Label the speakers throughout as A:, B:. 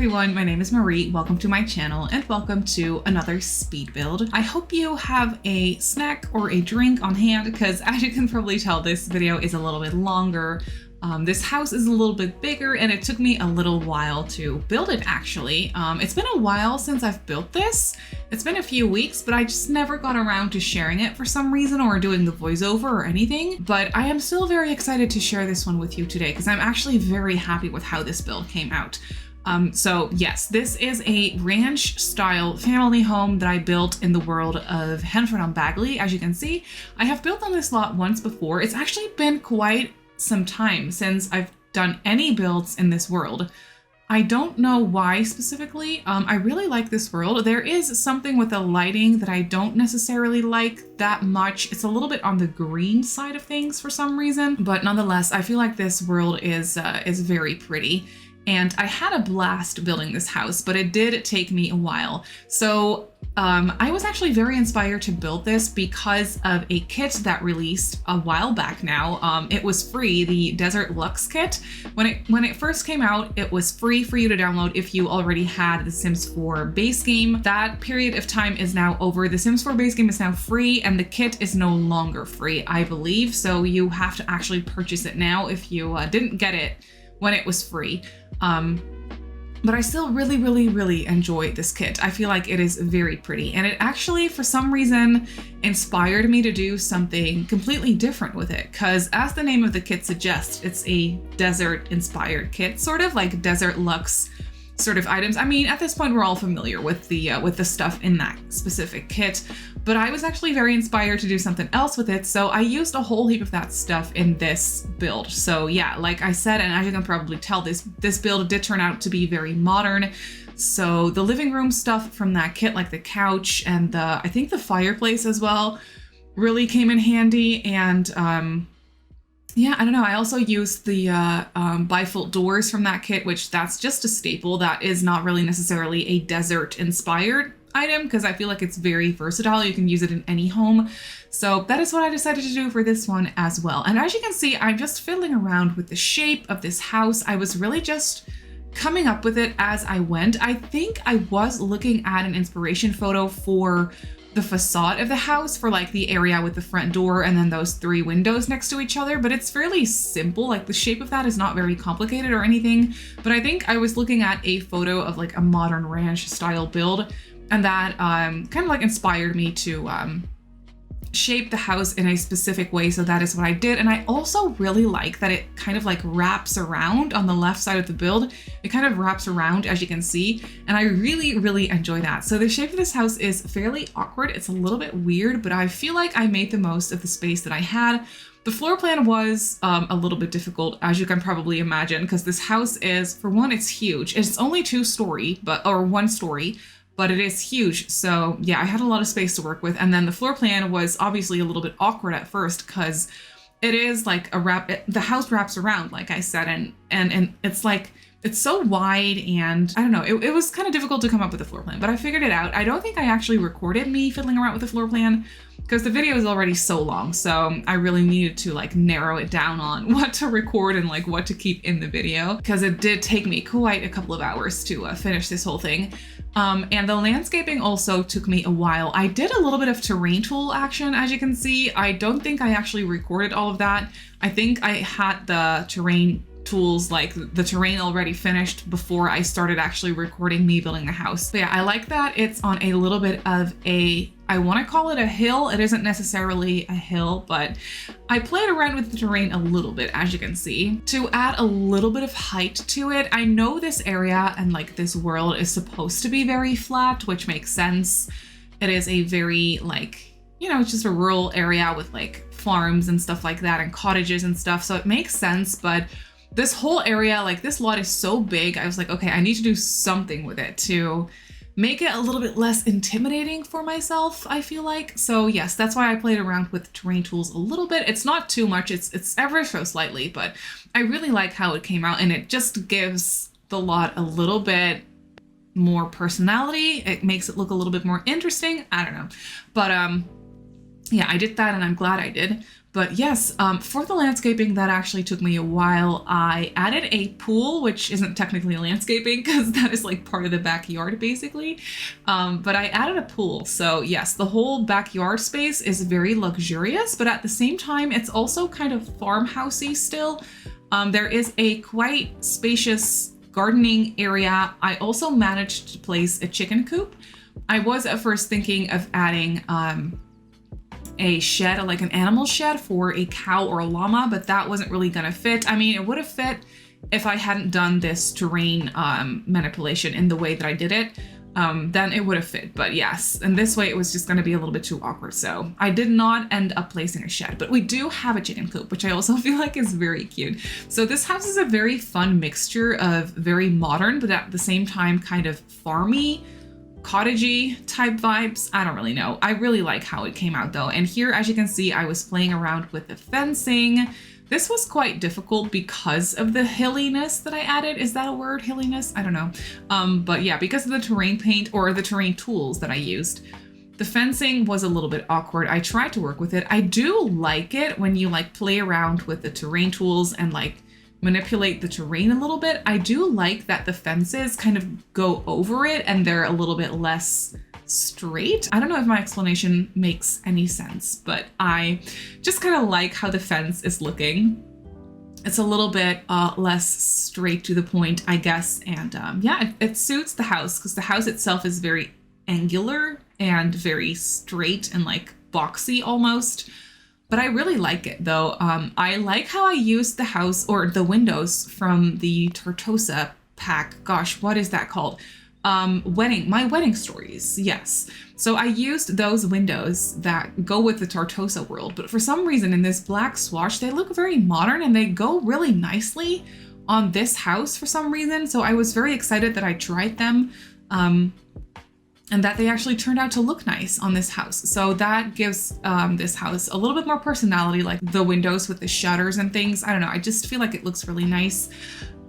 A: everyone, my name is Marie. Welcome to my channel and welcome to another speed build. I hope you have a snack or a drink on hand because as you can probably tell, this video is a little bit longer. This house is a little bit bigger and it took me a little while to build it actually. It's been a while since I've built this. It's been a few weeks, but I just never got around to sharing it for some reason or doing the voiceover or anything. But I am still very excited to share this one with you today because I'm actually very happy with how this build came out. So yes, this is a ranch style family home that I built in the world of Henford-on-Bagley. As you can see, I have built on this lot once before. It's actually been quite some time since I've done any builds in this world. I don't know why specifically. I really like this world. There is something with the lighting that I don't necessarily like that much. It's a little bit on the green side of things for some reason, but nonetheless, I feel like this world is very pretty. And I had a blast building this house, but it did take me a while. So I was actually very inspired to build this because of a kit that released a while back now. It was free, the Desert Luxe kit. When it first came out, it was free for you to download if you already had the Sims 4 base game. That period of time is now over. The Sims 4 base game is now free and the kit is no longer free, I believe. So you have to actually purchase it now if you didn't get it when it was free. But I still really enjoy this kit. I feel like it is very pretty and it actually for some reason inspired me to do something completely different with it because as the name of the kit suggests, it's a desert inspired kit, sort of like Desert Luxe sort of items. I mean, at this point we're all familiar with the stuff in that specific kit, but I was actually very inspired to do something else with it. So I used a whole heap of that stuff in this build. So yeah, like I said, and as you can probably tell, this build did turn out to be very modern. So the living room stuff from that kit, like the couch and I think the fireplace as well, really came in handy. And yeah, I don't know. I also used the bifold doors from that kit, which that's just a staple. That is not really necessarily a desert inspired item because I feel like it's very versatile. You can use it in any home. So that is what I decided to do for this one as well. And as you can see, I'm just fiddling around with the shape of this house. I was really just coming up with it as I went. I think I was looking at an inspiration photo for the facade of the house for like the area with the front door and then those 3 windows next to each other, but it's fairly simple. Like the shape of that is not very complicated or anything, but I think I was looking at a photo of like a modern ranch style build and that kind of like inspired me to shape the house in a specific way. So that is what I did. And I also really like that it kind of like wraps around on the left side of the build. It kind of wraps around, as you can see, and I really enjoy that. So the shape of this house is fairly awkward. It's a little bit weird, but I feel like I made the most of the space that I had. The floor plan was a little bit difficult, as you can probably imagine, because this house is, for one, it's huge. It's only 2-story, or 1 story, but it is huge. So yeah, I had a lot of space to work with. And then the floor plan was obviously a little bit awkward at first because it is like the house wraps around, like I said, and it's like, it's so wide and I don't know, it was kind of difficult to come up with a floor plan, but I figured it out. I don't think I actually recorded me fiddling around with the floor plan because the video is already so long. So I really needed to like narrow it down on what to record and like what to keep in the video because it did take me quite a couple of hours to finish this whole thing. And the landscaping also took me a while. I did a little bit of terrain tool action, as you can see. I don't think I actually recorded all of that. I think I had the terrain tools, like the terrain already finished before I started actually recording me building the house. But yeah, I like that it's on a little bit of I want to call it a hill. It isn't necessarily a hill, but I played around with the terrain a little bit, as you can see, to add a little bit of height to it. I know this area and like this world is supposed to be very flat, which makes sense. It is a very like, you know, it's just a rural area with like farms and stuff like that and cottages and stuff. So it makes sense, but this whole area, like this lot is so big, I was like, okay, I need to do something with it to make it a little bit less intimidating for myself, I feel like. So yes, that's why I played around with terrain tools a little bit. It's not too much, it's ever so slightly, but I really like how it came out and it just gives the lot a little bit more personality. It makes it look a little bit more interesting. I don't know. But yeah, I did that and I'm glad I did. But yes, for the landscaping, that actually took me a while. I added a pool, which isn't technically landscaping because that is like part of the backyard basically. But I added a pool. So yes, the whole backyard space is very luxurious, but at the same time, it's also kind of farmhousey still. There is a quite spacious gardening area. I also managed to place a chicken coop. I was at first thinking of adding a shed, like an animal shed for a cow or a llama, but that wasn't really gonna fit. I mean, it would have fit if I hadn't done this terrain manipulation in the way that I did it. Then it would have fit, but yes, and this way it was just gonna be a little bit too awkward. So I did not end up placing a shed, but we do have a chicken coop, which I also feel like is very cute. So this house is a very fun mixture of very modern, but at the same time kind of farmy, cottagey type vibes. I don't really know. I really like how it came out though. And here, as you can see, I was playing around with the fencing. This was quite difficult because of the hilliness that I added. Is that a word, hilliness? I don't know. But yeah, because of the terrain paint or the terrain tools that I used, the fencing was a little bit awkward. I tried to work with it. I do like it when you like play around with the terrain tools and like manipulate the terrain a little bit. I do like that the fences kind of go over it and they're a little bit less straight. I don't know if my explanation makes any sense, but I just kind of like how the fence is looking. It's a little bit less straight to the point, I guess. And yeah, it suits the house because the house itself is very angular and very straight and like boxy almost. But I really like it though. I like how I used the house or the windows from the Tortosa pack. Gosh, what is that called? My wedding stories. Yes. So I used those windows that go with the Tortosa world, but for some reason in this black swatch, they look very modern and they go really nicely on this house for some reason. So I was very excited that I tried them. And that they actually turned out to look nice on this house. So that gives this house a little bit more personality, like the windows with the shutters and things. I don't know, I just feel like it looks really nice.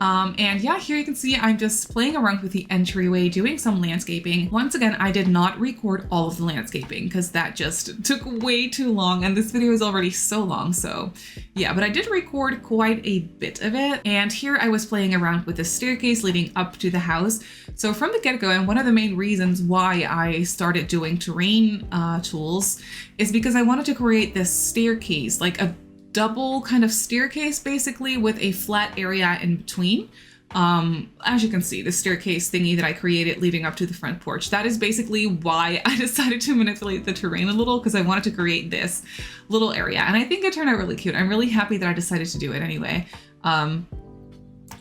A: And yeah, here you can see I'm just playing around with the entryway, doing some landscaping. Once again, I did not record all of the landscaping because that just took way too long and this video is already so long. So yeah, but I did record quite a bit of it. And here I was playing around with the staircase leading up to the house. So from the get-go, and one of the main reasons why I started doing terrain tools is because I wanted to create this staircase, like a double kind of staircase basically with a flat area in between. As you can see, the staircase thingy that I created leading up to the front porch, that is basically why I decided to manipulate the terrain a little, because I wanted to create this little area. And I think it turned out really cute. I'm really happy that I decided to do it anyway.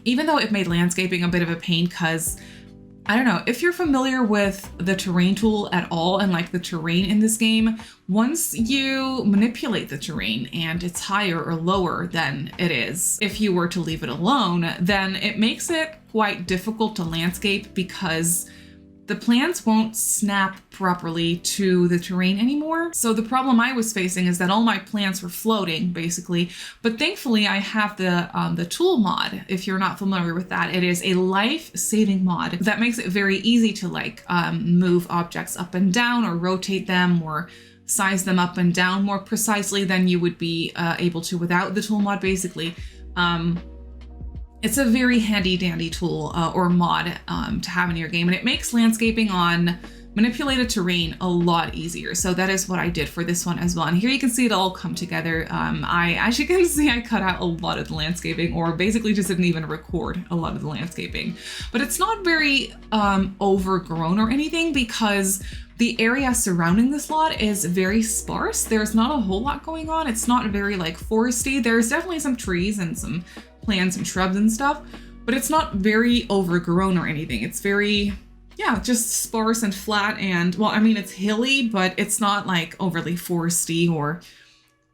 A: Even though it made landscaping a bit of a pain because I don't know, if you're familiar with the terrain tool at all and like the terrain in this game, once you manipulate the terrain and it's higher or lower than it is, if you were to leave it alone, then it makes it quite difficult to landscape because the plants won't snap properly to the terrain anymore. So the problem I was facing is that all my plants were floating basically, but thankfully I have the tool mod. If you're not familiar with that, it is a life-saving mod that makes it very easy to like move objects up and down or rotate them or size them up and down more precisely than you would be able to without the tool mod basically. It's a very handy dandy tool or mod to have in your game, and it makes landscaping on manipulated terrain a lot easier. So that is what I did for this one as well. And here you can see it all come together. As you can see, I cut out a lot of the landscaping, or basically just didn't even record a lot of the landscaping. But it's not very overgrown or anything because the area surrounding this lot is very sparse. There's not a whole lot going on. It's not very like foresty. There's definitely some trees and some plants and shrubs and stuff, but it's not very overgrown or anything. It's very, yeah, just sparse and flat and, well, I mean, it's hilly, but it's not like overly foresty or,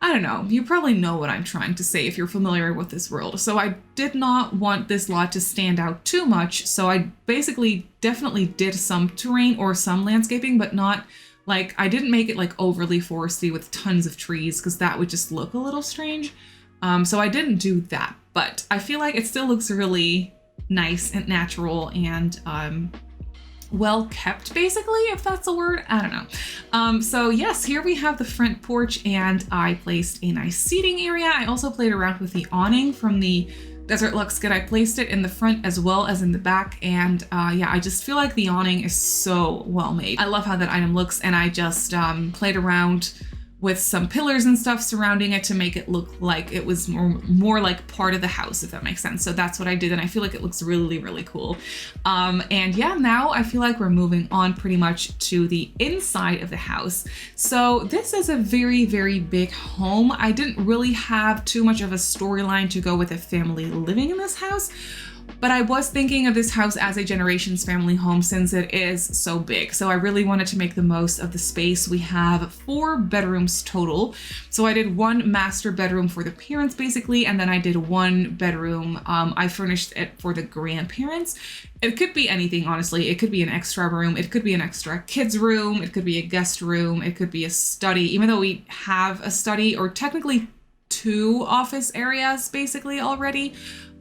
A: I don't know. You probably know what I'm trying to say if you're familiar with this world. So I did not want this lot to stand out too much. So I basically definitely did some terrain or some landscaping, but not like, I didn't make it like overly foresty with tons of trees because that would just look a little strange. So I didn't do that, but I feel like it still looks really nice and natural and well kept, basically, if that's a word. I don't know. So yes, here we have the front porch, and I placed a nice seating area. I also played around with the awning from the Desert Luxe kit. I placed it in the front as well as in the back, and yeah, I just feel like the awning is so well made. I love how that item looks, and I just played around with some pillars and stuff surrounding it to make it look like it was more like part of the house, if that makes sense. So that's what I did, and I feel like it looks really, really cool. And yeah, now I feel like we're moving on pretty much to the inside of the house. So this is a very, very big home. I didn't really have too much of a storyline to go with a family living in this house, but I was thinking of this house as a generations family home since it is so big. So I really wanted to make the most of the space. We have 4 bedrooms total. So I did 1 master bedroom for the parents basically, and then I did 1 bedroom. I furnished it for the grandparents. It could be anything, honestly. It could be an extra room. It could be an extra kids room. It could be a guest room. It could be a study, even though we have a study, or technically 2 office areas basically already.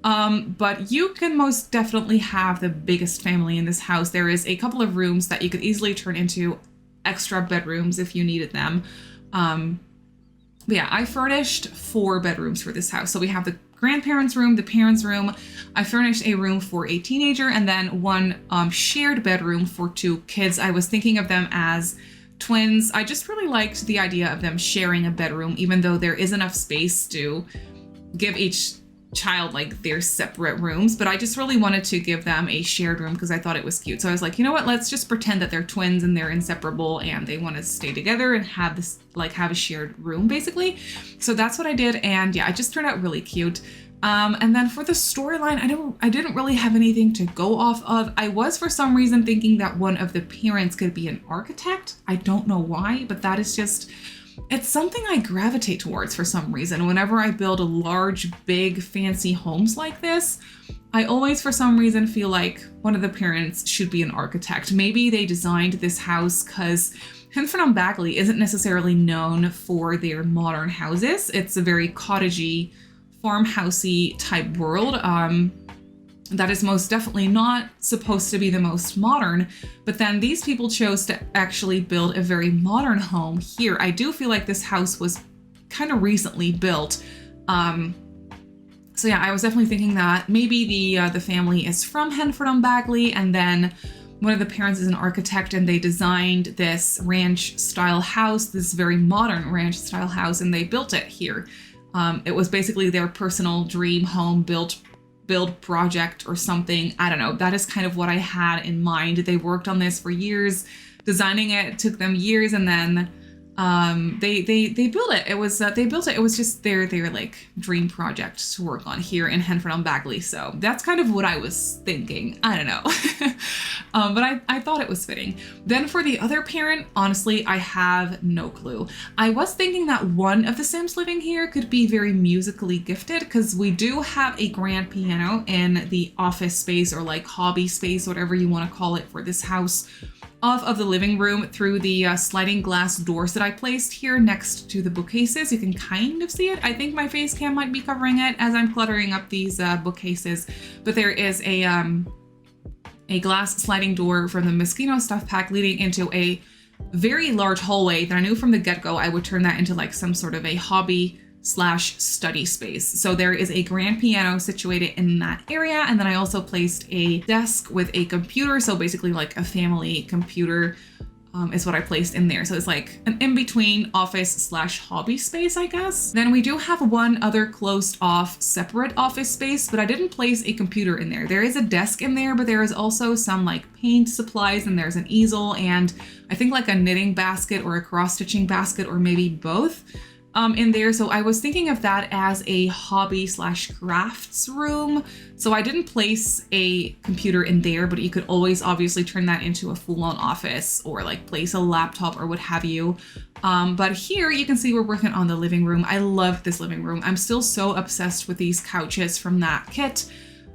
A: But you can most definitely have the biggest family in this house. There is a couple of rooms that you could easily turn into extra bedrooms if you needed them. But yeah, I furnished 4 bedrooms for this house. So we have the grandparents' room, the parents' room. I furnished a room for a teenager, and then 1 shared bedroom for 2 kids. I was thinking of them as twins. I just really liked the idea of them sharing a bedroom, even though there is enough space to give each child like their separate rooms, but I just really wanted to give them a shared room because I thought it was cute. So I was like, you know what, let's just pretend that they're twins and they're inseparable and they want to stay together and have this, like, have a shared room basically. So that's what I did, and yeah, it just turned out really cute. And then for the storyline, I didn't really have anything to go off of. I was for some reason thinking that one of the parents could be an architect. I don't know why, but that is just, it's something I gravitate towards for some reason. Whenever I build a large, big, fancy homes like this, I always, for some reason, feel like one of the parents should be an architect. Maybe they designed this house because Bagley isn't necessarily known for their modern houses. It's a very cottagey, farmhousey type world. That is most definitely not supposed to be the most modern, but then these people chose to actually build a very modern home here. I do feel like this house was kind of recently built. So yeah, I was definitely thinking that maybe the family is from Bagley, and then one of the parents is an architect and they designed this ranch style house, this very modern ranch style house, and they built it here. It was basically their personal dream home build project or something. I don't know. That is kind of what I had in mind. They worked on this for years, designing it. It took them years, and then they built it. It was they built it. It was just their like dream project to work on here in Bagley. So that's kind of what I was thinking. I don't know. But I thought it was fitting. Then for the other parent, honestly, I have no clue. I was thinking that one of the Sims living here could be very musically gifted, because we do have a grand piano in the office space, or like hobby space, whatever you want to call it, for this house, off of the living room through the sliding glass doors that I placed here next to the bookcases. You can kind of see it. I think my face cam might be covering it as I'm cluttering up these bookcases, but there is a glass sliding door from the Moschino stuff pack leading into a very large hallway that I knew from the get-go I would turn that into like some sort of a hobby / study space. So there is a grand piano situated in that area, and then I also placed a desk with a computer, so basically like a family computer is what I placed in there. So it's like an in-between office / hobby space, I guess. Then we do have one other closed off separate office space, but I didn't place a computer in there. There is a desk in there, but there is also some like paint supplies, and there's an easel, and I think like a knitting basket or a cross-stitching basket, or maybe both in there. So I was thinking of that as a hobby / crafts room. So I didn't place a computer in there, but you could always obviously turn that into a full-on office, or like place a laptop or what have you. But here you can see we're working on the living room. I love this living room. I'm still so obsessed with these couches from that kit.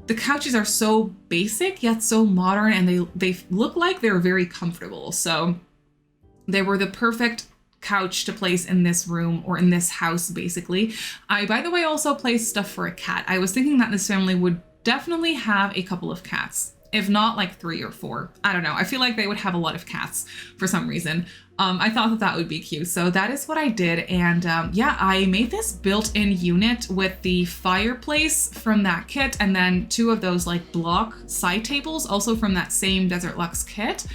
A: The couches are so basic yet so modern, and they look like they're very comfortable. So they were the perfect couch to place in this room, or in this house basically. I, by the way, also placed stuff for a cat. I was thinking that this family would definitely have a couple of cats. if not like 3 or 4. I don't know. I feel like they would have a lot of cats for some reason. I thought that that would be cute. So that is what I did. And yeah, I made this built-in unit with the fireplace from that kit. And then 2 of those like block side tables, also from that same Desert Luxe kit.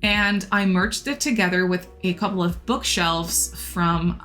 A: And I merged it together with a couple of bookshelves from,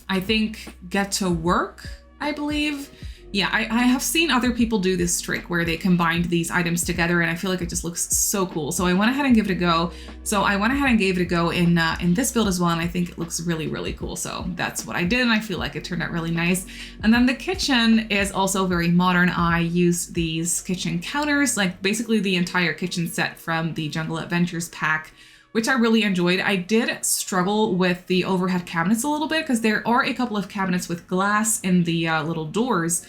A: I think, Get to Work, I believe. Yeah, I have seen other people do this trick where they combined these items together, and I feel like it just looks so cool. So I went ahead and gave it a go. So I went ahead and gave it a go in this build as well, and I think it looks really, really cool. So that's what I did, and I feel like it turned out really nice. And then the kitchen is also very modern. I used these kitchen counters, like basically the entire kitchen set from the Jungle Adventures pack, which I really enjoyed. I did struggle with the overhead cabinets a little bit because there are a couple of cabinets with glass in the little doors,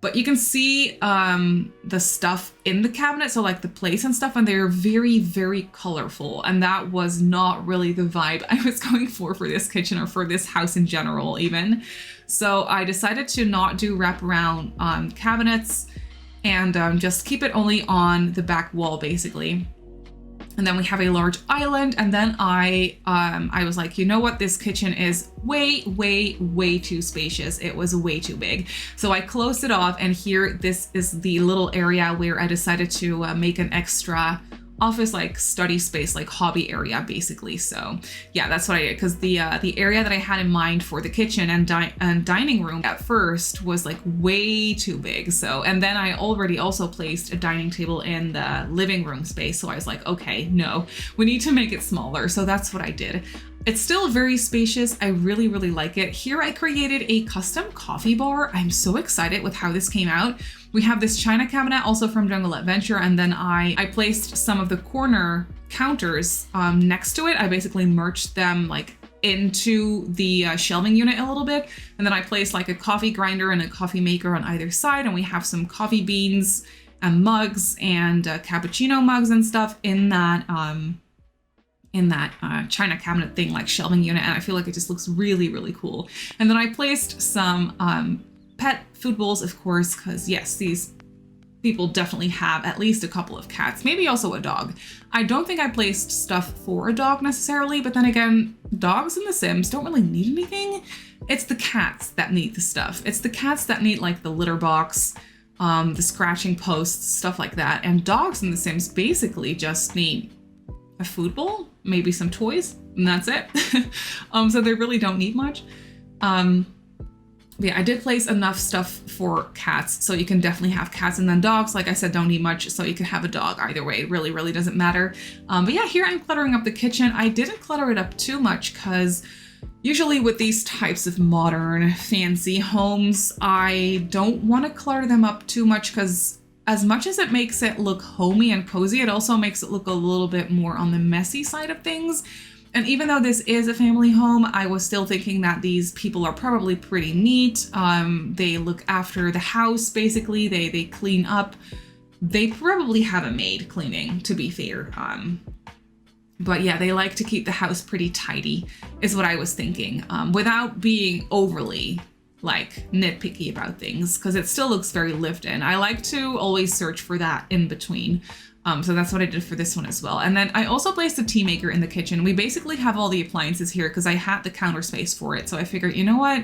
A: but you can see the stuff in the cabinet, so like the plates and stuff, and they're very, very colorful. And that was not really the vibe I was going for this kitchen or for this house in general even. So I decided to not do wraparound cabinets and just keep it only on the back wall basically. And then we have a large island. And then I was like, you know what? This kitchen is way, way, way too spacious. It was way too big. So I closed it off, and here, this is the little area where I decided to make an extra office, like study space, like hobby area basically. So yeah, that's what I did, because the area that I had in mind for the kitchen and dining room at first was like way too big. So, and then I already also placed a dining table in the living room space. So I was like, okay, no, we need to make it smaller. So that's what I did. It's still very spacious. I really, really like it. Here I created a custom coffee bar. I'm so excited with how this came out. We have this china cabinet also from Jungle Adventure, and then I placed some of the corner counters next to it. I basically merged them like into the shelving unit a little bit, and then I placed like a coffee grinder and a coffee maker on either side, and we have some coffee beans and mugs and cappuccino mugs and stuff in that china cabinet thing, like shelving unit, and I feel like it just looks really, really cool. And then I placed some pet food bowls, of course, because yes, these people definitely have at least a couple of cats, maybe also a dog. I don't think I placed stuff for a dog necessarily, but then again, dogs in The Sims don't really need anything. It's the cats that need the stuff. It's the cats that need like the litter box, the scratching posts, stuff like that. And dogs in The Sims basically just need a food bowl, maybe some toys, and that's it. So they really don't need much. Yeah, I did place enough stuff for cats, so you can definitely have cats, and then dogs, like I said, don't need much, so you can have a dog either way. It really, really doesn't matter. But yeah, here I'm cluttering up the kitchen. I didn't clutter it up too much because usually with these types of modern, fancy homes, I don't want to clutter them up too much because as much as it makes it look homey and cozy, it also makes it look a little bit more on the messy side of things. And even though this is a family home, I was still thinking that these people are probably pretty neat. They look after the house, basically. They clean up. They probably have a maid cleaning, to be fair. But yeah, they like to keep the house pretty tidy, is what I was thinking, without being overly like nitpicky about things, because it still looks very lived in. I like to always search for that in between. So that's what I did for this one as well. And then I also placed a tea maker in the kitchen. We basically have all the appliances here because I had the counter space for it. So I figured, you know what?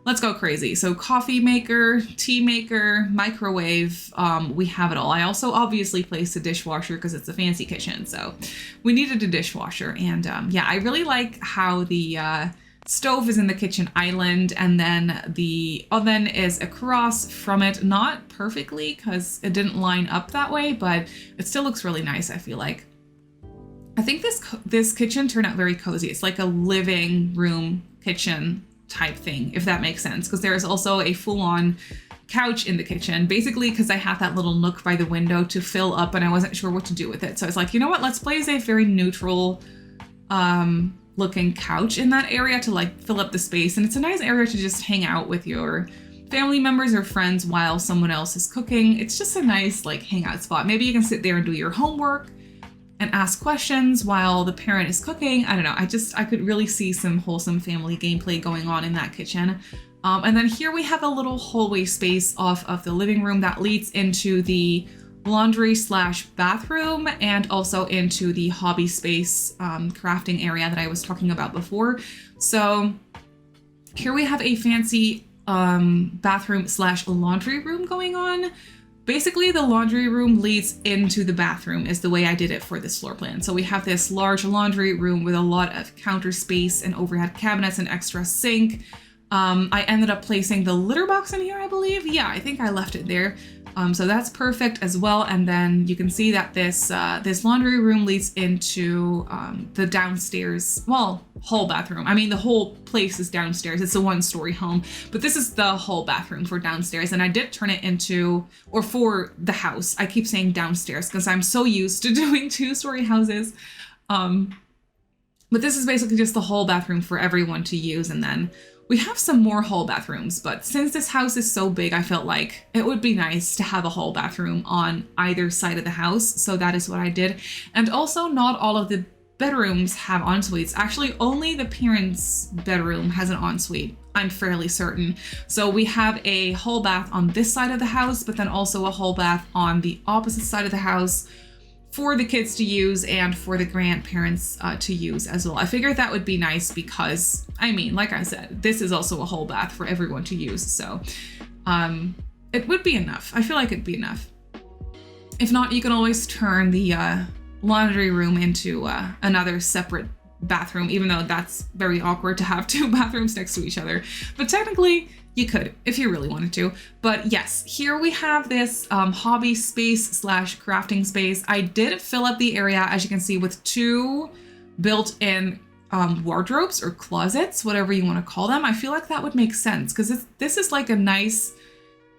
A: Let's go crazy. So coffee maker, tea maker, microwave, we have it all. I also obviously placed a dishwasher because it's a fancy kitchen. So we needed a dishwasher. And yeah, I really like how the stove is in the kitchen island, and then the oven is across from it, not perfectly because it didn't line up that way, but it still looks really nice, I feel like. I think this kitchen turned out very cozy. It's like a living room kitchen type thing, if that makes sense, because there is also a full-on couch in the kitchen, basically because I had that little nook by the window to fill up and I wasn't sure what to do with it. So I was like, you know what, let's place a very neutral looking couch in that area to like fill up the space. And it's a nice area to just hang out with your family members or friends while someone else is cooking. It's just a nice like hangout spot. Maybe you can sit there and do your homework and ask questions while the parent is cooking. I don't know. I could really see some wholesome family gameplay going on in that kitchen. And then here we have a little hallway space off of the living room that leads into the laundry slash bathroom, and also into the hobby space crafting area that I was talking about before. So here we have a fancy bathroom slash laundry room going on. Basically, the laundry room leads into the bathroom is the way I did it for this floor plan. So we have this large laundry room with a lot of counter space and overhead cabinets and extra sink. I ended up placing the litter box in here, I believe. Yeah, I think I left it there. So that's perfect as well. And then you can see that this laundry room leads into the downstairs, well, whole bathroom. I mean, the whole place is downstairs. It's a 1-story home, but this is the whole bathroom for downstairs. And I did turn it into, or for the house. I keep saying downstairs because I'm so used to doing 2-story houses. But this is basically just the whole bathroom for everyone to use. And then we have some more hall bathrooms, but since this house is so big, I felt like it would be nice to have a hall bathroom on either side of the house. So that is what I did. And also, not all of the bedrooms have en-suites. Actually, only the parents' bedroom has an ensuite, I'm fairly certain. So we have a hall bath on this side of the house, but then also a hall bath on the opposite side of the house for the kids to use and for the grandparents to use as well. I figured that would be nice because, I mean, like I said, this is also a whole bath for everyone to use. So it would be enough. I feel like it'd be enough. If not, you can always turn the laundry room into another separate bathroom, even though that's very awkward to have 2 bathrooms next to each other. But technically, you could if you really wanted to. But yes, here we have this hobby space slash crafting space. I did fill up the area, as you can see, with 2 built-in wardrobes or closets, whatever you want to call them. I feel like that would make sense because this is like a nice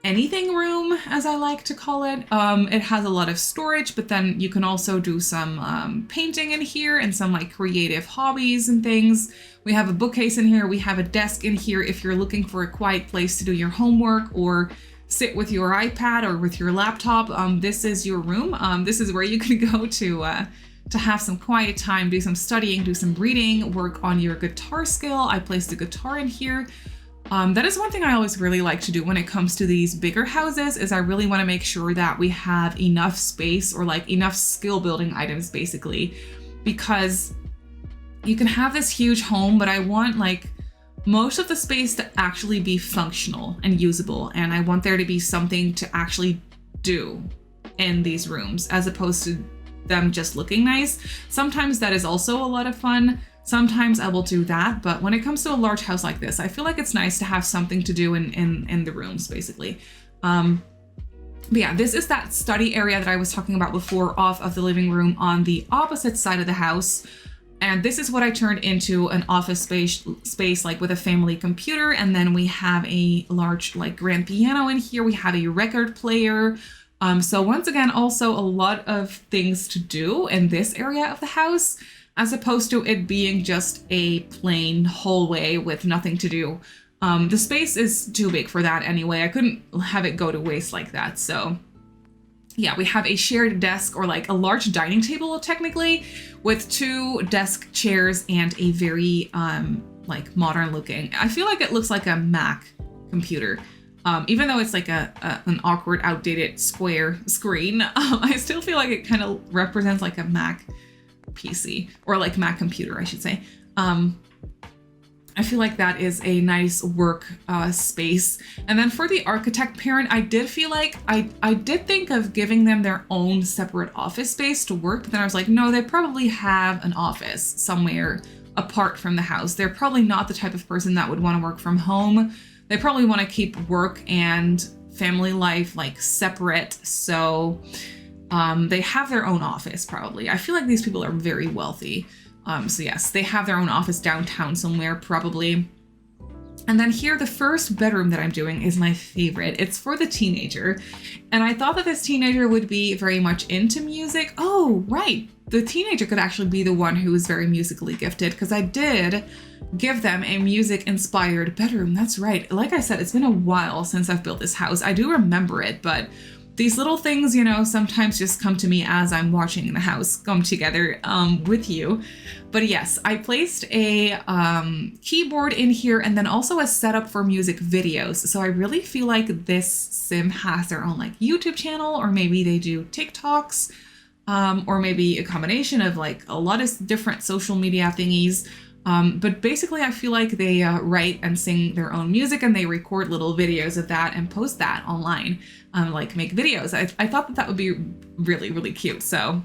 A: anything room, as I like to call it. It has a lot of storage, but then you can also do some painting in here and some like creative hobbies and things. We have a bookcase in here. We have a desk in here if you're looking for a quiet place to do your homework or sit with your iPad or with your laptop. This is your room. This is where you can go to have some quiet time, do some studying, do some reading, work on your guitar skill. I placed a guitar in here. That is one thing I always really like to do when it comes to these bigger houses, is I really want to make sure that we have enough space or like enough skill building items basically, because you can have this huge home, but I want like most of the space to actually be functional and usable. And I want there to be something to actually do in these rooms as opposed to them just looking nice. Sometimes that is also a lot of fun. Sometimes I will do that, but when it comes to a large house like this, I feel like it's nice to have something to do in the rooms, basically. But yeah, this is that study area that I was talking about before off of the living room on the opposite side of the house. And this is what I turned into an office space like with a family computer. And then we have a large like grand piano in here. We have a record player. So once again, also a lot of things to do in this area of the house, as opposed to it being just a plain hallway with nothing to do. The space is too big for that anyway. I couldn't have it go to waste like that. So yeah, we have a shared desk or like a large dining table technically with 2 desk chairs and a very like modern looking, I feel like it looks like a Mac computer. Even though it's like an awkward, outdated square screen, I still feel like it kind of represents like a Mac PC or like Mac computer, I should say. I feel like that is a nice work space. And then for the architect parent, I did feel like I did think of giving them their own separate office space to work, but then I was like, no, they probably have an office somewhere apart from the house. They're probably not the type of person that would want to work from home. They probably want to keep work and family life like separate. So they have their own office probably. I feel like these people are very wealthy. So yes, they have their own office downtown somewhere probably. And then here, the first bedroom that I'm doing is my favorite. It's for the teenager. And I thought that this teenager would be very much into music. Oh, right. The teenager could actually be the one who is very musically gifted, because I did give them a music inspired bedroom. That's right. Like I said, it's been a while since I've built this house. I do remember it, but these little things, you know, sometimes just come to me as I'm watching the house come together with you. But yes, I placed a keyboard in here and then also a setup for music videos. So I really feel like this sim has their own like YouTube channel, or maybe they do TikToks, or maybe a combination of like a lot of different social media thingies. But basically I feel like they write and sing their own music, and they record little videos of that and post that online, like make videos. I thought that that would be really, really cute. So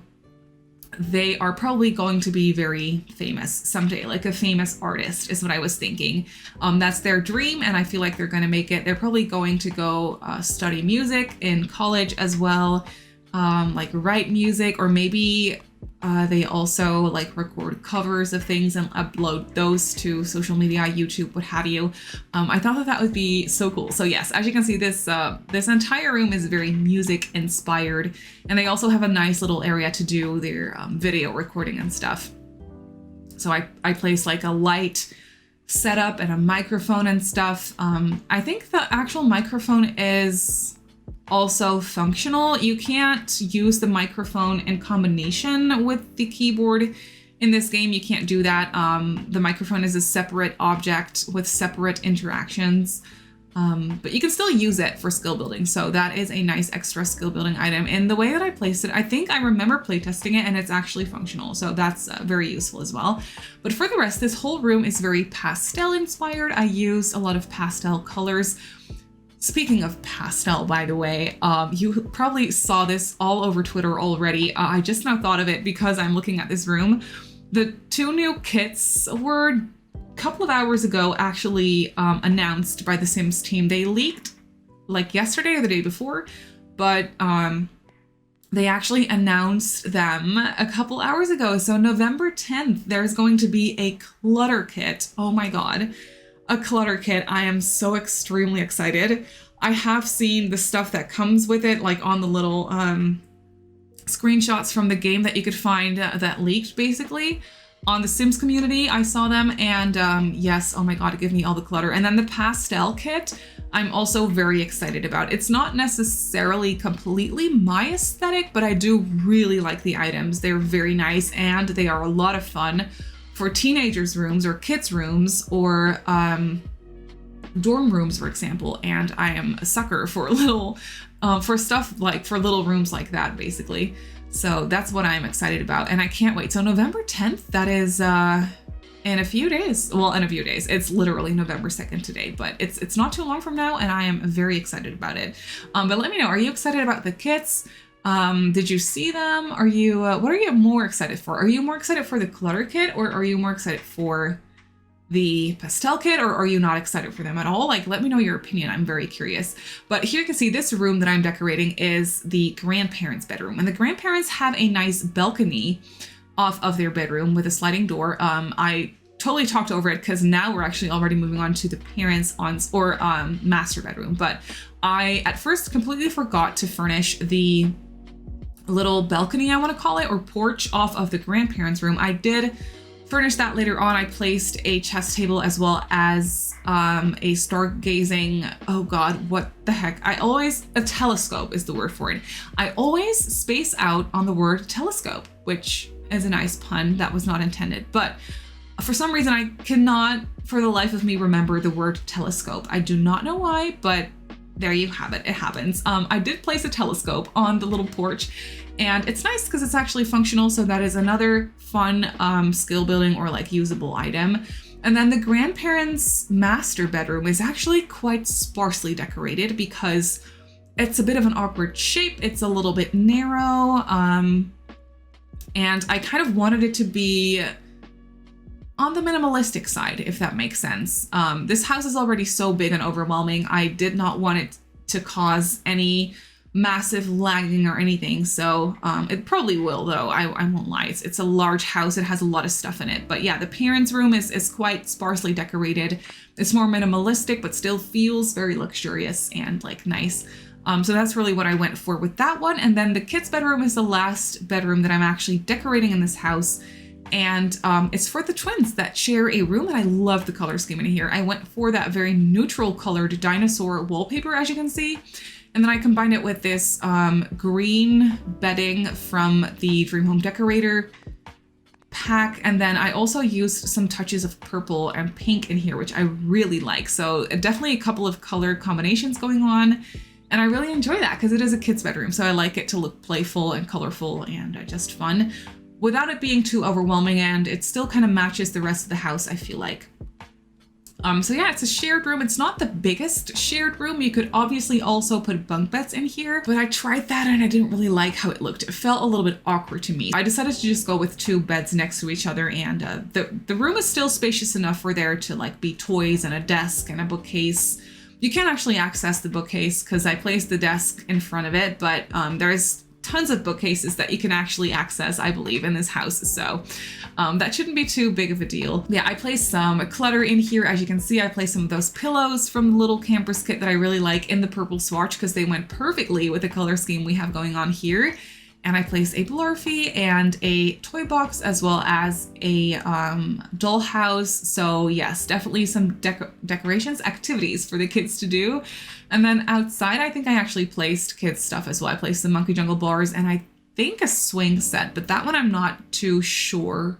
A: they are probably going to be very famous someday, like a famous artist is what I was thinking. That's their dream, and I feel like they're going to make it. They're probably going to go study music in college as well, like write music, or maybe they also like record covers of things and upload those to social media, YouTube, what have you. I thought that that would be so cool. So yes, as you can see, this entire room is very music inspired, and they also have a nice little area to do their video recording and stuff. So I placed like a light setup and a microphone and stuff. I think the actual microphone is also functional. You can't use the microphone in combination with the keyboard in this game. You can't do that. The microphone is a separate object with separate interactions, but you can still use it for skill building. So that is a nice extra skill building item. And the way that I placed it, I think I remember playtesting it and it's actually functional. So that's very useful as well. But for the rest, this whole room is very pastel inspired. I used a lot of pastel colors. Speaking of pastel, by the way, you probably saw this all over Twitter already. I just now thought of it because I'm looking at this room. The 2 new kits were a couple of hours ago actually announced by the Sims team. They leaked like yesterday or the day before, but they actually announced them a couple hours ago. So November 10th, there's going to be a clutter kit. Oh my God. A clutter kit. I am so extremely excited. I have seen the stuff that comes with it, like on the little screenshots from the game that you could find that leaked basically on the Sims community. I saw them, and yes, oh my God, give me all the clutter. And then the pastel kit, I'm also very excited about. It's not necessarily completely my aesthetic, but I do really like the items. They're very nice and they are a lot of fun for teenagers' rooms or kids' rooms or dorm rooms, for example. And I am a sucker for little, for stuff like for little rooms like that, basically. So that's what I'm excited about, and I can't wait. So November 10th, that is in a few days. Well, in a few days. It's literally November 2nd today, but it's not too long from now, and I am very excited about it. But let me know, are you excited about the kits? Did you see them? Are you, what are you more excited for? Are you more excited for the clutter kit, or are you more excited for the pastel kit, or are you not excited for them at all? Like, let me know your opinion. I'm very curious. But here you can see this room that I'm decorating is the grandparents' bedroom, and the grandparents have a nice balcony off of their bedroom with a sliding door. I totally talked over it because now we're actually already moving on to the parents' master bedroom. But I at first completely forgot to furnish the little balcony, I want to call it, or porch off of the grandparents' room. I did furnish that later on. I placed a chess table as well as a stargazing, oh God, what the heck? A telescope is the word for it. I always space out on the word telescope, which is a nice pun that was not intended. But for some reason, I cannot for the life of me remember the word telescope. I do not know why, but there you have it. It happens. I did place a telescope on the little porch, and it's nice because it's actually functional. So that is another fun skill building or like usable item. And then the grandparents' master bedroom is actually quite sparsely decorated because it's a bit of an awkward shape. It's a little bit narrow. And I kind of wanted it to be on the minimalistic side, if that makes sense. This house is already so big and overwhelming. I did not want it to cause any massive lagging or anything. So it probably will, though. I won't lie. It's a large house. It has a lot of stuff in it. But yeah, the parents' room is quite sparsely decorated. It's more minimalistic, but still feels very luxurious and like nice. So that's really what I went for with that one. And then the kids' bedroom is the last bedroom that I'm actually decorating in this house. And it's for the twins that share a room, and I love the color scheme in here. I went for that very neutral colored dinosaur wallpaper, as you can see. And then I combined it with this green bedding from the Dream Home Decorator pack. And then I also used some touches of purple and pink in here, which I really like. So definitely a couple of color combinations going on. And I really enjoy that because it is a kid's bedroom. So I like it to look playful and colorful and just fun without it being too overwhelming. And it still kind of matches the rest of the house, I feel like. So yeah, it's a shared room. It's not the biggest shared room. You could obviously also put bunk beds in here, but I tried that and I didn't really like how it looked. It felt a little bit awkward to me. I decided to just go with 2 beds next to each other, and the room is still spacious enough for there to like be toys and a desk and a bookcase. You can't actually access the bookcase because I placed the desk in front of it, but there's tons of bookcases that you can actually access, I believe, in this house. So that shouldn't be too big of a deal. Yeah, I placed some clutter in here. As you can see, I placed some of those pillows from the little campers kit that I really like in the purple swatch because they went perfectly with the color scheme we have going on here. And I placed a Blurfy and a toy box as well as a dollhouse. So yes, definitely some decorations, activities for the kids to do. And then outside, I think I actually placed kids stuff as well. I placed the Monkey Jungle bars and I think a swing set, but that one I'm not too sure.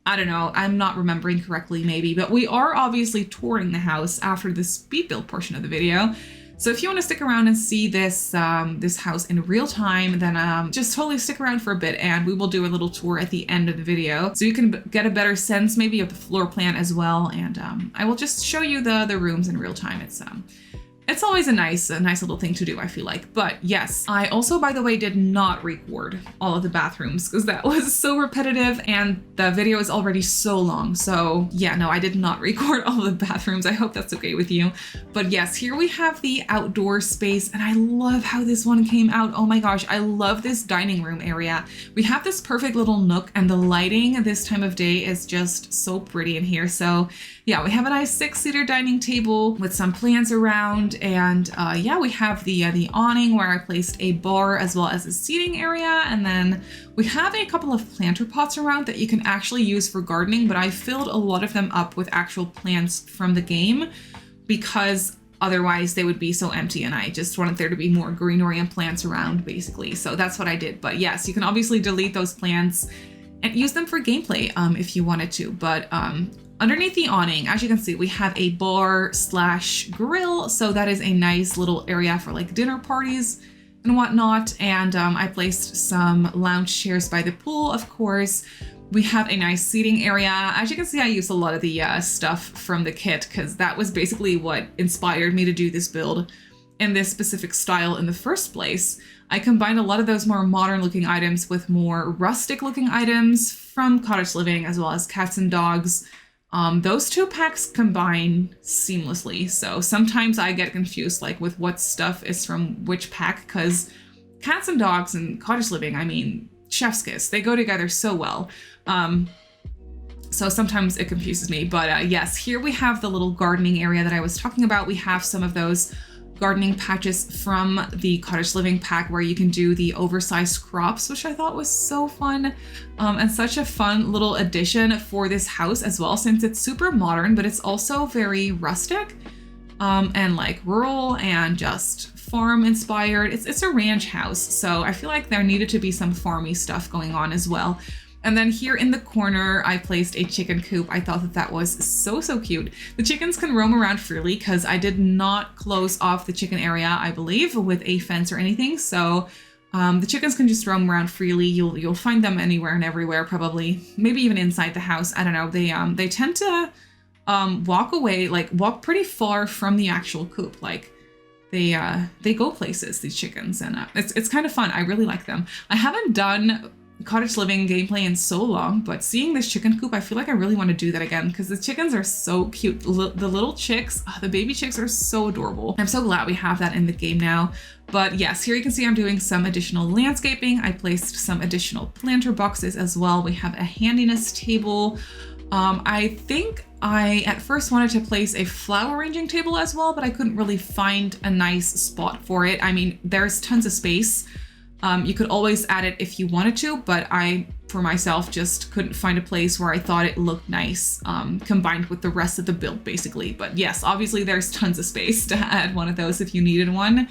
A: I don't know. I'm not remembering correctly maybe, but we are obviously touring the house after the speed build portion of the video. So if you want to stick around and see this this house in real time, then just totally stick around for a bit and we will do a little tour at the end of the video so you can get a better sense maybe of the floor plan as well. And I will just show you the rooms in real time. It's always a nice little thing to do, I feel like. But yes, I also, by the way, did not record all of the bathrooms because that was so repetitive and the video is already so long. So yeah, no, I did not record all of the bathrooms. I hope that's okay with you. But yes, here we have the outdoor space and I love how this one came out. Oh my gosh, I love this dining room area. We have this perfect little nook and the lighting this time of day is just so pretty in here. So yeah, we have a nice 6-seater dining table with some plants around. And yeah, we have the awning where I placed a bar as well as a seating area. And then we have a couple of planter pots around that you can actually use for gardening, but I filled a lot of them up with actual plants from the game because otherwise they would be so empty and I just wanted there to be more greenery and plants around basically. So that's what I did. But yes, you can obviously delete those plants and use them for gameplay if you wanted to. But underneath the awning, as you can see, we have a bar / grill. So that is a nice little area for like dinner parties and whatnot. And I placed some lounge chairs by the pool, of course. We have a nice seating area. As you can see, I used a lot of the stuff from the kit because that was basically what inspired me to do this build in this specific style in the first place. I combined a lot of those more modern looking items with more rustic looking items from cottage living as well as cats and dogs. Those 2 packs combine seamlessly. So sometimes I get confused like with what stuff is from which pack because cats and dogs and cottage living, I mean, chef's kiss, they go together so well. So sometimes it confuses me, but yes, here we have the little gardening area that I was talking about. We have some of those gardening patches from the cottage living pack where you can do the oversized crops, which I thought was so fun and such a fun little addition for this house as well, since it's super modern, but it's also very rustic and like rural and just farm inspired. It's a ranch house, so I feel like there needed to be some farmy stuff going on as well. And then here in the corner, I placed a chicken coop. I thought that was so cute. The chickens can roam around freely because I did not close off the chicken area, I believe, with a fence or anything. So the chickens can just roam around freely. You'll find them anywhere and everywhere, probably, maybe even inside the house. I don't know. They tend to walk pretty far from the actual coop. Like they go places, these chickens, and it's kind of fun. I really like them. I haven't done cottage living gameplay in so long, but seeing this chicken coop, I feel like I really want to do that again because the chickens are so cute. The little chicks, the baby chicks are so adorable. I'm so glad we have that in the game now. But yes, here you can see I'm doing some additional landscaping. I placed some additional planter boxes as well. We have a handiness table. I think I at first wanted to place a flower arranging table as well, but I couldn't really find a nice spot for it. I mean, there's tons of space. You could always add it if you wanted to, but I, for myself, just couldn't find a place where I thought it looked nice, combined with the rest of the build, basically. But yes, obviously there's tons of space to add one of those if you needed one.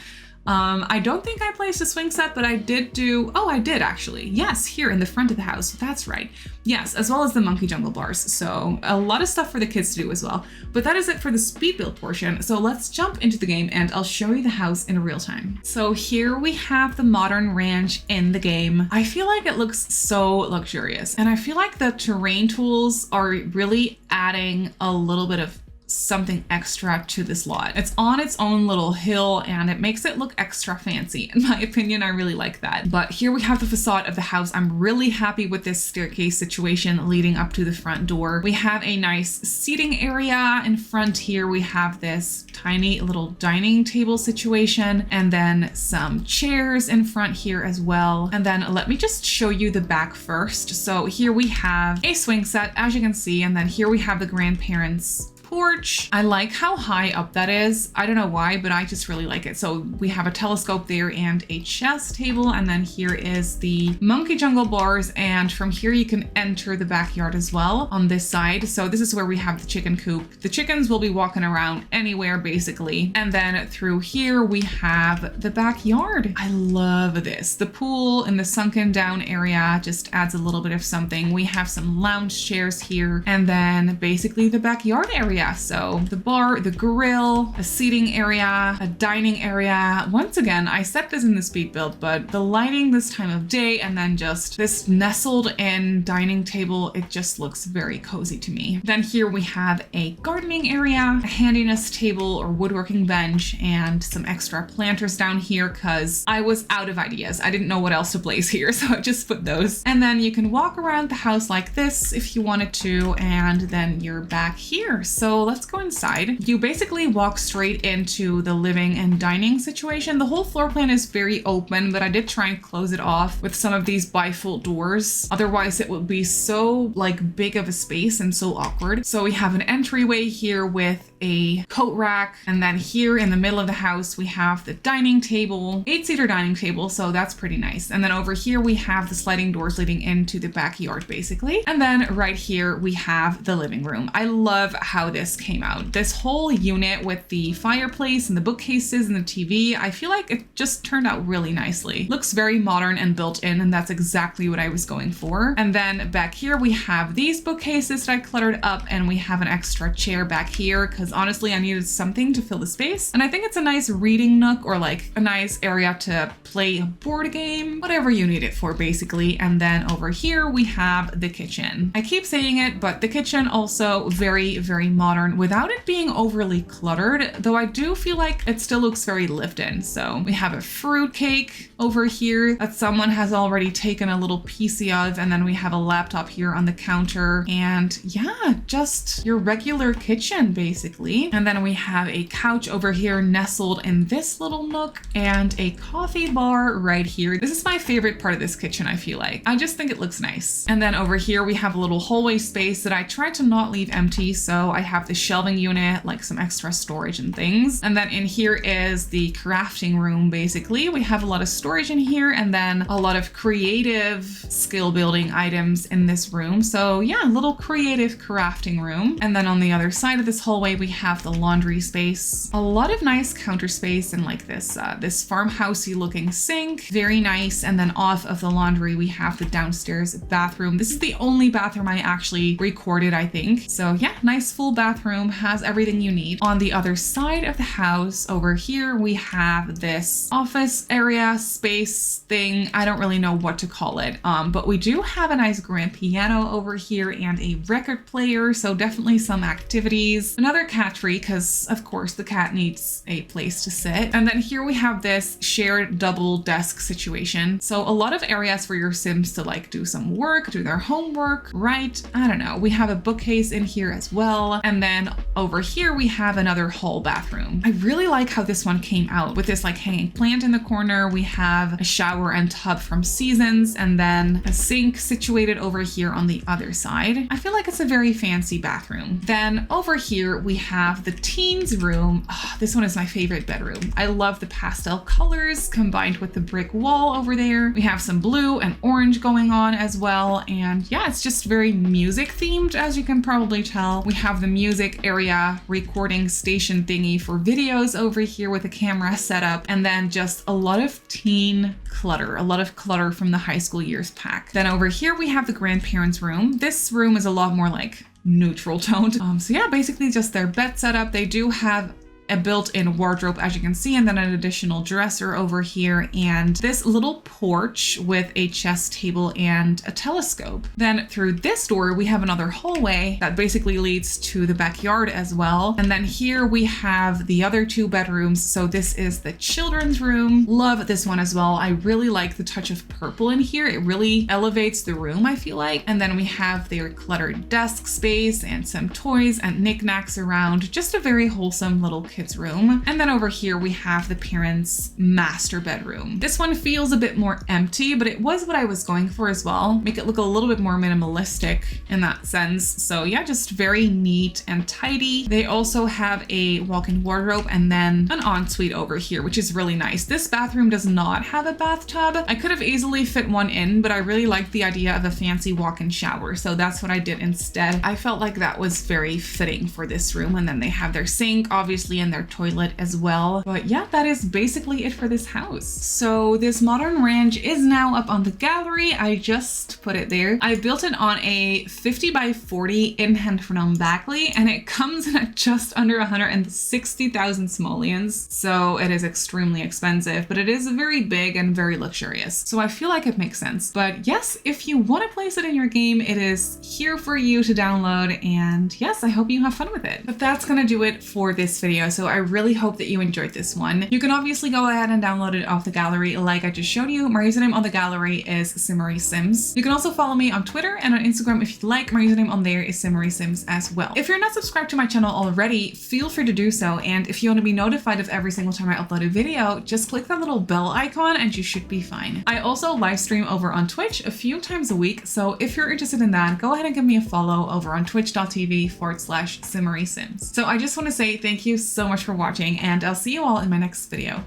A: I don't think I placed a swing set, but I did do, oh, I did actually. Yes, here in the front of the house. That's right. Yes, as well as the monkey jungle bars. So a lot of stuff for the kids to do as well. But that is it for the speed build portion. So let's jump into the game and I'll show you the house in real time. So here we have the modern ranch in the game. I feel like it looks so luxurious, and I feel like the terrain tools are really adding a little bit of something extra to this lot. It's on its own little hill and it makes it look extra fancy. In my opinion, I really like that. But here we have the facade of the house. I'm really happy with this staircase situation leading up to the front door. We have a nice seating area in front here. We have this tiny little dining table situation and then some chairs in front here as well. And then let me just show you the back first. So here we have a swing set, as you can see, and then here we have the grandparents' porch. I like how high up that is. I don't know why, but I just really like it. So we have a telescope there and a chess table. And then here is the monkey jungle bars. And from here you can enter the backyard as well on this side. So this is where we have the chicken coop. The chickens will be walking around anywhere basically. And then through here we have the backyard. I love this. The pool in the sunken down area just adds a little bit of something. We have some lounge chairs here and then basically the backyard area. So the bar, the grill, a seating area, a dining area. Once again, I set this in the speed build, but the lighting this time of day and then just this nestled in dining table, it just looks very cozy to me. Then here we have a gardening area, a handiness table or woodworking bench, and some extra planters down here because I was out of ideas. I didn't know what else to place here, so I just put those. And then you can walk around the house like this if you wanted to, and then you're back here. So let's go inside. You basically walk straight into the living and dining situation. The whole floor plan is very open, but I did try and close it off with some of these bifold doors. Otherwise it would be so like big of a space and so awkward. So we have an entryway here with a coat rack. And then here in the middle of the house, we have the dining table, 8-seater dining table. So that's pretty nice. And then over here, we have the sliding doors leading into the backyard basically. And then right here, we have the living room. I love how this came out. This whole unit with the fireplace and the bookcases and the TV, I feel like it just turned out really nicely. Looks very modern and built in, and that's exactly what I was going for. And then back here, we have these bookcases that I cluttered up, and we have an extra chair back here because honestly, I needed something to fill the space. And I think it's a nice reading nook or like a nice area to play a board game, whatever you need it for basically. And then over here, we have the kitchen. I keep saying it, but the kitchen also very, very modern without it being overly cluttered, though I do feel like it still looks very lived in. So we have a fruit cake over here that someone has already taken a little piece of, and then we have a laptop here on the counter, and yeah, just your regular kitchen basically. And then we have a couch over here nestled in this little nook and a coffee bar right here. This is my favorite part of this kitchen, I feel like. I just think it looks nice. And then over here we have a little hallway space that I tried to not leave empty, so I have the shelving unit, like some extra storage and things. And then in here is the crafting room basically. We have a lot of storage in here and then a lot of creative skill building items in this room. So yeah, a little creative crafting room. And then on the other side of this hallway we have the laundry space, a lot of nice counter space, and like this farmhousey looking sink, very nice. And then off of the laundry we have the downstairs bathroom. This is the only bathroom I actually recorded, I think. So yeah, nice full bathroom, has everything you need. On the other side of the house over here we have this office area space thing. I don't really know what to call it, but we do have a nice grand piano over here and a record player, so definitely some activities. Another cat tree, because of course the cat needs a place to sit. And then here we have this shared double desk situation. So a lot of areas for your Sims to like do some work, do their homework, right? I don't know. We have a bookcase in here as well. And then over here we have another hall bathroom. I really like how this one came out with this like hanging plant in the corner. We have a shower and tub from Seasons, and then a sink situated over here on the other side. I feel like it's a very fancy bathroom. Then over here we have the teens room. Oh, this one is my favorite bedroom. I love the pastel colors combined with the brick wall over there. We have some blue and orange going on as well. And yeah, it's just very music themed, as you can probably tell. We have the music area, recording station thingy for videos over here with a camera setup, and then just a lot of teen clutter, a lot of clutter from the high school years pack. Then over here we have the grandparents' room. This room is a lot more like neutral toned. So yeah, basically just their bed setup. They do have a built-in wardrobe, as you can see, and then an additional dresser over here, and this little porch with a chess table and a telescope. Then through this door, we have another hallway that basically leads to the backyard as well. And then here we have the other two bedrooms. So this is the children's room. Love this one as well. I really like the touch of purple in here. It really elevates the room, I feel like. And then we have their cluttered desk space and some toys and knickknacks around. Just a very wholesome little kids' room. And then over here we have the parents' master bedroom. This one feels a bit more empty, but it was what I was going for as well. Make it look a little bit more minimalistic in that sense. So yeah, just very neat and tidy. They also have a walk-in wardrobe and then an ensuite over here, which is really nice. This bathroom does not have a bathtub. I could have easily fit one in, but I really liked the idea of a fancy walk-in shower. So that's what I did instead. I felt like that was very fitting for this room. And then they have their sink, obviously, and their toilet as well. But yeah, that is basically it for this house. So this modern ranch is now up on the gallery. I just put it there. I built it on a 50 by 40 in-hand from Backley, and it comes in at just under 160,000 simoleons. So it is extremely expensive, but it is very big and very luxurious. So I feel like it makes sense. But yes, if you want to place it in your game, it is here for you to download. And yes, I hope you have fun with it. But that's gonna do it for this video. So I really hope that you enjoyed this one. You can obviously go ahead and download it off the gallery like I just showed you. My username on the gallery is Simmary Sims. You can also follow me on Twitter and on Instagram if you'd like. My username on there is Simmary Sims as well. If you're not subscribed to my channel already, feel free to do so. And if you want to be notified of every single time I upload a video, just click that little bell icon and you should be fine. I also live stream over on Twitch a few times a week. So if you're interested in that, go ahead and give me a follow over on twitch.tv/Simmary Sims. So I just want to say thank you so much for watching, and I'll see you all in my next video.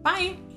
A: Bye!